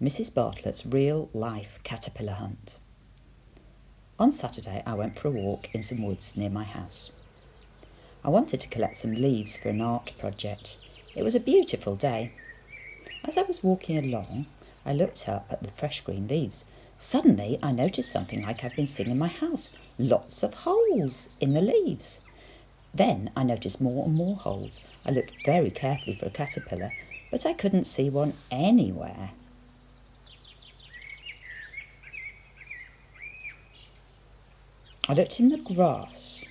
Mrs. Bartlett's real-life caterpillar hunt. On Saturday I went for a walk in some woods near my house. I wanted to collect some leaves for an art project. It was a beautiful day. As I was walking along, I looked up at the fresh green leaves. Suddenly I noticed something like I've been seeing in my house. Lots of holes in the leaves. Then I noticed more and more holes. I looked very carefully for a caterpillar, but I couldn't see one anywhere. I looked in the grass.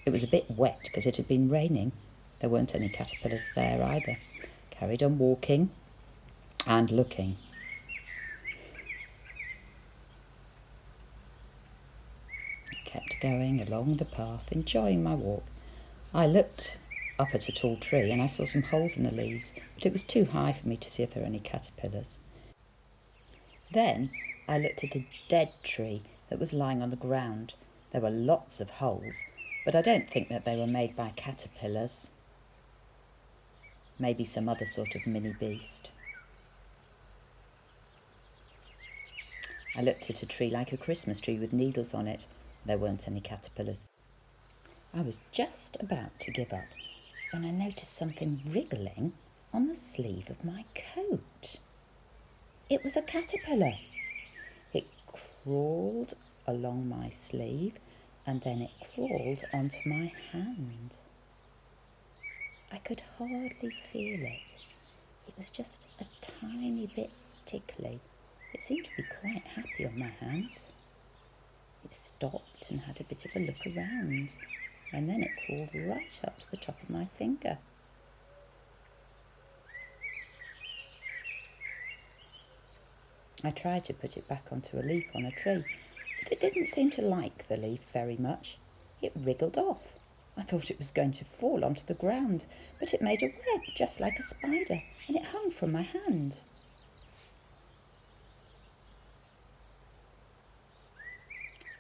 It was a bit wet because it had been raining. There weren't any caterpillars there either. Carried on walking and looking. Kept going along the path, enjoying my walk. I looked up at a tall tree and I saw some holes in the leaves, but it was too high for me to see if there were any caterpillars. Then I looked at a dead tree that was lying on the ground. There were lots of holes, but I don't think that they were made by caterpillars. Maybe some other sort of mini beast. I looked at a tree like a Christmas tree with needles on it. There weren't any caterpillars. I was just about to give up when I noticed something wriggling on the sleeve of my coat. It was a caterpillar. It crawled along my sleeve and then it crawled onto my hand. I could hardly feel it. It was just a tiny bit tickly. It seemed to be quite happy on my hand. It stopped and had a bit of a look around, and then it crawled right up to the top of my finger. I tried to put it back onto a leaf on a tree, but it didn't seem to like the leaf very much. It wriggled off. I thought it was going to fall onto the ground, but it made a web just like a spider, and it hung from my hand.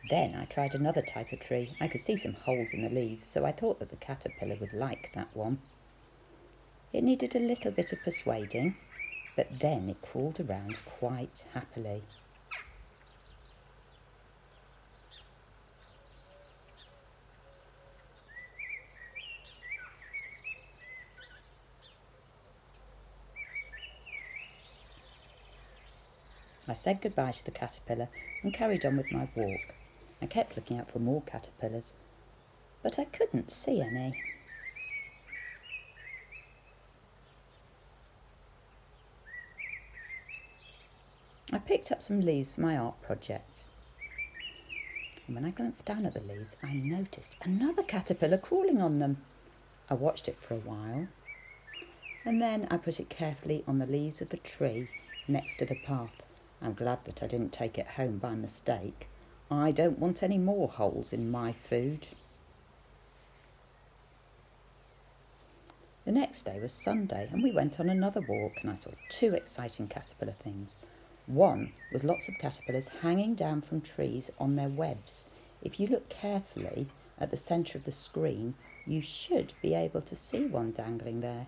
Then I tried another type of tree. I could see some holes in the leaves, so I thought that the caterpillar would like that one. It needed a little bit of persuading, but then it crawled around quite happily. I said goodbye to the caterpillar and carried on with my walk. I kept looking out for more caterpillars, but I couldn't see any. I picked up some leaves for my art project. And when I glanced down at the leaves, I noticed another caterpillar crawling on them. I watched it for a while, and then I put it carefully on the leaves of a tree next to the path. I'm glad that I didn't take it home by mistake. I don't want any more holes in my food. The next day was Sunday and we went on another walk and I saw two exciting caterpillar things. One was lots of caterpillars hanging down from trees on their webs. If you look carefully at the centre of the screen, you should be able to see one dangling there.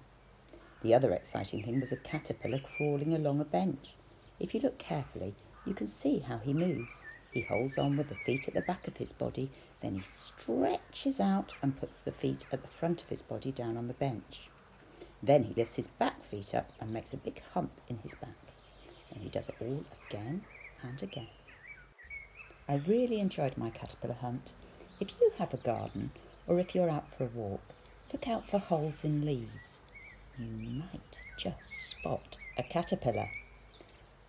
The other exciting thing was a caterpillar crawling along a bench. If you look carefully, you can see how he moves. He holds on with the feet at the back of his body, then he stretches out and puts the feet at the front of his body down on the bench. Then he lifts his back feet up and makes a big hump in his back. And he does it all again and again. I really enjoyed my caterpillar hunt. If you have a garden or if you're out for a walk, look out for holes in leaves. You might just spot a caterpillar.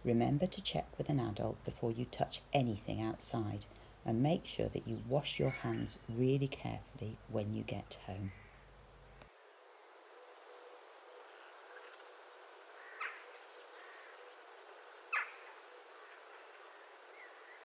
Remember to check with an adult before you touch anything outside and make sure that you wash your hands really carefully when you get home.